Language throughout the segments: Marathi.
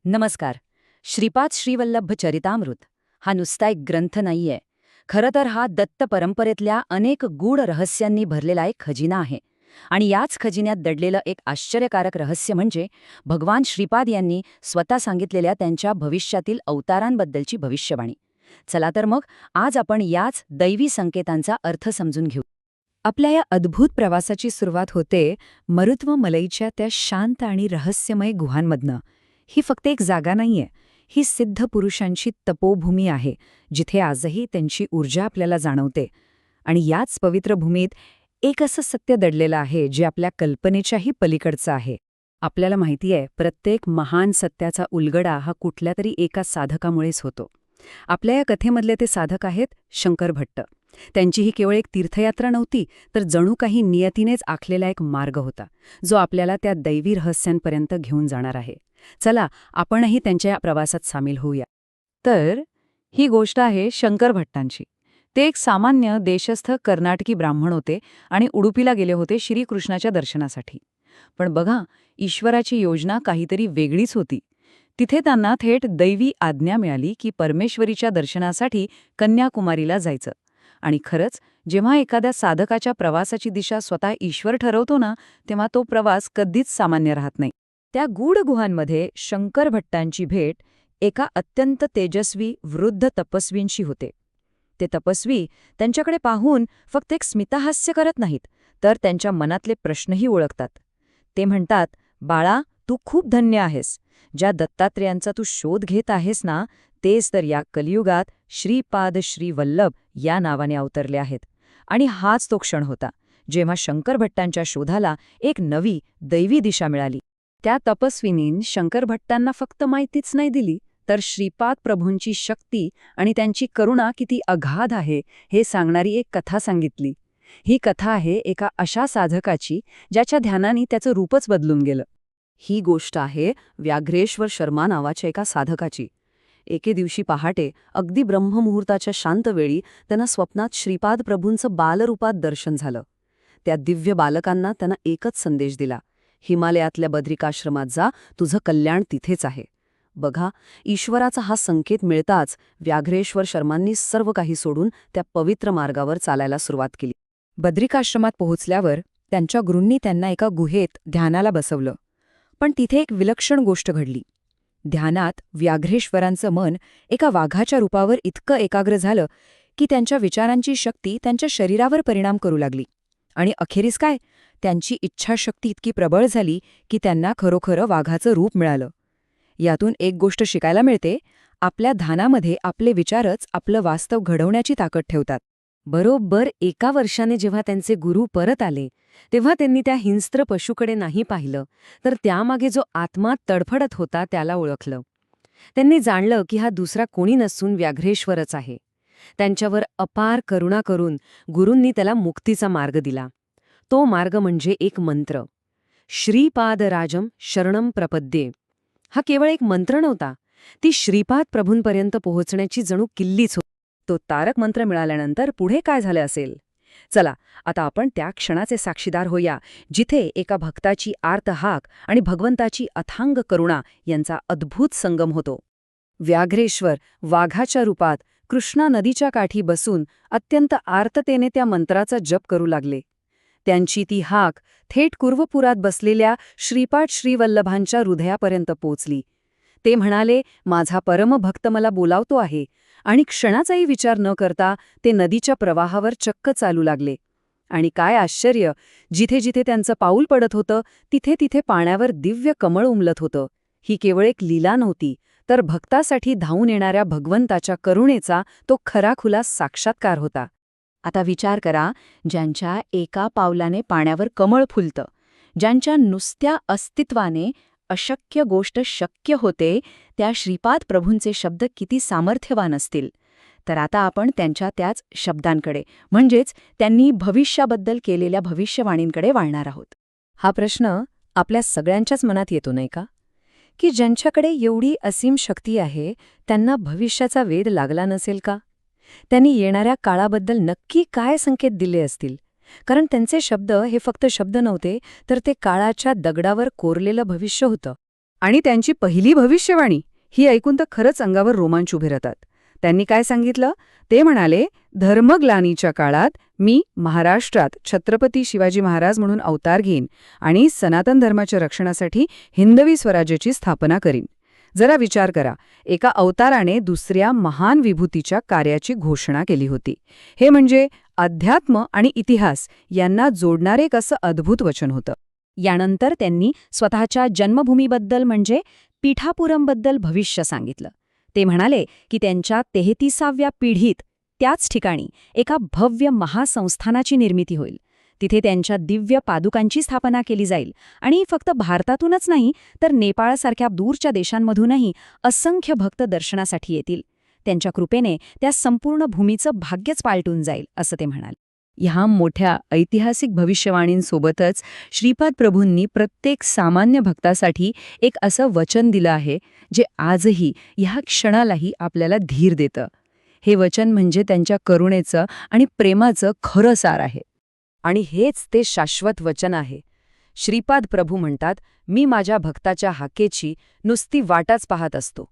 नमस्कार. श्रीपाद श्रीवल्लभ चरितामृत हा नुसता एक ग्रंथ नाहीये. खरं तर हा दत्त परंपरेतल्या अनेक गूढ रहस्यांनी भरलेला एक खजिना आहे. आणि याच खजिन्यात दडलेलं एक आश्चर्यकारक रहस्य म्हणजे भगवान श्रीपाद यांनी स्वतः सांगितलेल्या त्यांच्या भविष्यातील अवतारांबद्दलची भविष्यवाणी. चला तर मग आज आपण याच दैवी संकेतांचा अर्थ समजून घेऊ. आपल्या या अद्भुत प्रवासाची सुरुवात होते मरुत्व मलईच्या त्या शांत आणि रहस्यमय गुहांमधनं. ही फक्त एक जागा नाहीये, ही सिद्ध पुरुषांची तपोभूमी आहे, जिथे आजही त्यांची ऊर्जा आपल्याला जाणवते. आणि याच पवित्र भूमीत एक असं सत्य दडलेलं आहे जे आपल्या कल्पनेच्याही पलीकडचं आहे. आपल्याला माहितीये, प्रत्येक महान सत्याचा उलगडा हा कुठल्या तरी एका साधकामुळेच होतो. आपल्या या कथेमधले ते साधक आहेत शंकर भट्ट. त्यांची ही केवळ एक तीर्थयात्रा नव्हती, तर जणू काही नियतीनेच आखलेला एक मार्ग होता, जो आपल्याला त्या दैवी रहस्यांपर्यंत घेऊन जाणार आहे. चला आपणही त्यांच्या या प्रवासात सामील होऊया. तर ही गोष्ट आहे शंकर भट्टांची. ते एक सामान्य देशस्थ कर्नाटकी ब्राह्मण होते आणि उडुपीला गेले होते श्रीकृष्णाच्या दर्शनासाठी. पण बघा, ईश्वराची योजना काहीतरी वेगळीच होती. तिथे त्यांना थेट दैवी आज्ञा मिळाली की परमेश्वरीच्या दर्शनासाठी कन्याकुमारीला जायचं. आणि खरंच, जेव्हा एखाद्या साधकाच्या प्रवासाची दिशा स्वतः ईश्वर ठरवतो ना, तेव्हा तो प्रवास कधीच सामान्य राहत नाही. त्या गूढ गुहांमध्ये शंकर भट्टांची भेट एका अत्यंत तेजस्वी वृद्ध तपस्वींशी होते. ते तपस्वी त्यांच्याकडे पाहून फक्त एक स्मितहास्य करत नाहीत, तर त्यांच्या मनातले प्रश्नही ओळखतात. ते म्हणतात, बाळा, तू खूप धन्य आहेस. ज्या दत्तात्रेयांचा तू शोध घेत आहेस ना, तेच तर या कलियुगात श्रीपाद श्रीवल्लभ या नावाने अवतरले आहेत. आणि हाच तो क्षण होता जेव्हा शंकर भट्टांच्या शोधाला एक नवी दैवी दिशा मिळाली. त्या तपस्विनीन शंकर भट्टांना फक्त माहितीच नाही दिली, तर श्रीपाद प्रभूंची शक्ती आणि त्यांची करुणा किती अगाध आहे हे सांगणारी एक कथा सांगितली. ही कथा आहे एका अशा साधकाची ज्याच्या ध्यानाने त्याचं रूपच बदलून गेलं. ही गोष्ट आहे व्याघ्रेश्वर शर्मा नावाच्या एका साधकाची. एके दिवशी पहाटे अगदी ब्रह्ममुहूर्ताच्या शांत वेळी त्यांना स्वप्नात श्रीपाद प्रभूंचं बालरूपात दर्शन झालं. त्या दिव्य बालकांना त्यांना एकच संदेश दिला, हिमालयातल्या बद्रिकाश्रमात जा, तुझं कल्याण तिथेच आहे. बघा, ईश्वराचा हा संकेत मिळताच व्याघ्रेश्वर शर्मांनी सर्व काही सोडून त्या पवित्र मार्गावर चालायला सुरुवात केली. बद्रिकाश्रमात पोहोचल्यावर त्यांच्या गुरूंनी त्यांना एका गुहेत ध्यानाला बसवलं. पण तिथे एक विलक्षण गोष्ट घडली. ध्यानात व्याघ्रेश्वरांचं मन एका वाघाच्या रूपावर इतकं एकाग्र झालं की त्यांच्या विचारांची शक्ती त्यांच्या शरीरावर परिणाम करू लागली. आणि अखेरीस काय, त्यांची इच्छाशक्ती इतकी प्रबळ झाली की त्यांना खरोखरं वाघाचं रूप मिळालं. यातून एक गोष्ट शिकायला मिळते, आपल्या ध्यानामध्ये आपले विचारच आपलं वास्तव घडवण्याची ताकद ठेवतात. बरोबर 1 वर्षाने जेव्हा त्यांचे गुरु परत आले, तेव्हा त्यांनी त्या हिंस्त्र पशुकडे नाही पाहिलं, तर त्यामागे जो आत्मा तडफडत होता त्याला ओळखलं. त्यांनी जाणलं की हा दुसरा कोणी नसून व्याघ्रेश्वरच आहे. त्यांच्यावर अपार करुणा करून गुरूंनी त्याला मुक्तीचा मार्ग दिला. तो मार्ग म्हणजे एक मंत्र, श्रीपादराजम शरणम प्रपद्ये. हा केवळ एक मंत्र नव्हता, ती श्रीपाद प्रभूंपर्यंत पोहोचण्याची जणू किल्लीच होती. तो तारक मंत्र मिळाल्यानंतर पुढे काय झाले असेल? चला आता आपण त्या क्षणाचे साक्षीदार होऊया, जिथे एका भक्ताची आर्त हाक आणि भगवंताची अथांग करुणा यांचा अद्भुत संगम होतो. व्याघ्रेश्वर वाघाच्या रूपात कृष्णा नदीच्या काठी बसून अत्यंत आर्ततेने त्या मंत्राचा जप करू लागले. त्यांची ती हाक थेट कुर्वपुरात बसलेल्या श्रीपाद श्रीवल्लभांच्या हृदयापर्यंत पोचली. ते म्हणाले, माझा परमभक्त मला बोलावतो आहे. आणि क्षणाचाही विचार न करता ते नदीच्या प्रवाहावर चक्क चालू लागले. आणि काय आश्चर्य, जिथे जिथे त्यांचं पाऊल पडत होतं तिथे तिथे पाण्यावर दिव्य कमळ उमलत होतं. ही केवळ एक लीला नव्हती, तर भक्तासाठी धावून येणाऱ्या भगवंताच्या करुणेचा तो खराखुला साक्षात्कार होता. आता विचार करा, ज्यांच्या एका पावलाने पाण्यावर कमळ फुलतं, ज्यांच्या नुसत्या अस्तित्वाने अशक्य गोष्ट शक्य होते, त्या श्रीपाद प्रभूंचे शब्द किती सामर्थ्यवान असतील. तर आता आपण त्यांच्या त्याच शब्दांकडे, म्हणजेच त्यांनी भविष्याबद्दल केलेल्या भविष्यवाणींकडे वळणार आहोत. हा प्रश्न आपल्या सगळ्यांच्याच मनात येतो नाही का, की ज्यांच्याकडे एवढी असीम शक्ती आहे त्यांना भविष्याचा वेध लागला नसेल का? त्यांनी येणाऱ्या काळाबद्दल नक्की काय संकेत दिले असतील? कारण त्यांचे शब्द हे फक्त शब्द नव्हते, तर ते काळाच्या दगडावर कोरलेलं भविष्य होतं. आणि त्यांची पहिली भविष्यवाणी ही ऐकून तर खरंच अंगावर रोमांच उभे राहतात. त्यांनी काय सांगितलं? ते म्हणाले, धर्मग्लानीच्या काळात मी महाराष्ट्रात छत्रपती शिवाजी महाराज म्हणून अवतार घेईन आणि सनातन धर्माच्या रक्षणासाठी हिंदवी स्वराज्याची स्थापना करीन. जरा विचार करा, एका अवताराने दुसऱ्या महान विभूतीच्या कार्याची घोषणा केली होती. हे म्हणजे अध्यात्म आणि इतिहास यांना जोडणारे एक असं अद्भुत वचन होतं. यानंतर त्यांनी स्वतःच्या जन्मभूमीबद्दल म्हणजे पीठापुरमबद्दल भविष्य सांगितलं. ते म्हणाले की त्यांच्या 33व्या पिढीत त्याच ठिकाणी एका भव्य महासंस्थानाची निर्मिती होईल. तिथे त्यांच्या दिव्य पादुकांची स्थापना केली जाईल आणि फक्त भारतातूनच नाही तर नेपाळसारख्या दूरच्या देशांमधूनही असंख्य भक्त दर्शनासाठी येतील. त्यांच्या कृपेने त्या संपूर्ण भूमीचं भाग्यच पालटून जाईल, असं ते म्हणाले. ह्या मोठ्या ऐतिहासिक भविष्यवाणींसोबतच श्रीपाद प्रभूंनी प्रत्येक सामान्य भक्तासाठी एक असं वचन दिलं आहे जे आजही ह्या क्षणालाही आपल्याला धीर देतं. हे वचन म्हणजे त्यांच्या करुणेचं आणि प्रेमाचं खरं सार आहे. आणि हेच ते शाश्वत वचन आहे. श्रीपाद प्रभू म्हणतात, मी माझ्या भक्ताच्या हाकेची नुसती वाटच पाहत असतो.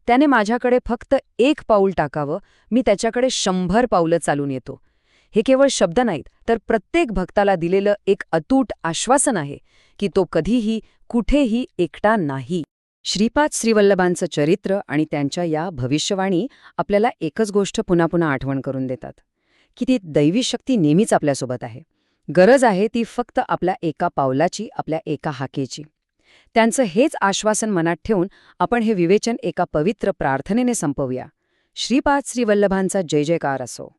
त्याने माझ्याकडे फक्त 1 पाऊल टाकावं, मी त्याच्याकडे 100 पावलं चालून येतो. हे केवळ शब्द नाहीत, तर प्रत्येक भक्ताला दिलेलं एक अतूट आश्वासन आहे की तो कधीही कुठेही एकटा नाही. श्रीपाद श्रीवल्लभांचं चरित्र आणि त्यांच्या या भविष्यवाणी आपल्याला एकच गोष्ट पुन्हा पुन्हा आठवण करून देतात की ती दैवी शक्ती नेहमीच आपल्यासोबत आहे. गरज आहे ती फक्त आपल्या एका पावलाची, आपल्या एका हाकेची. त्यांचं हेच आश्वासन मनात ठेवून आपण हे विवेचन एका पवित्र प्रार्थनेने संपवूया. श्रीपाद श्रीवल्लभांचा जय जयकार असो.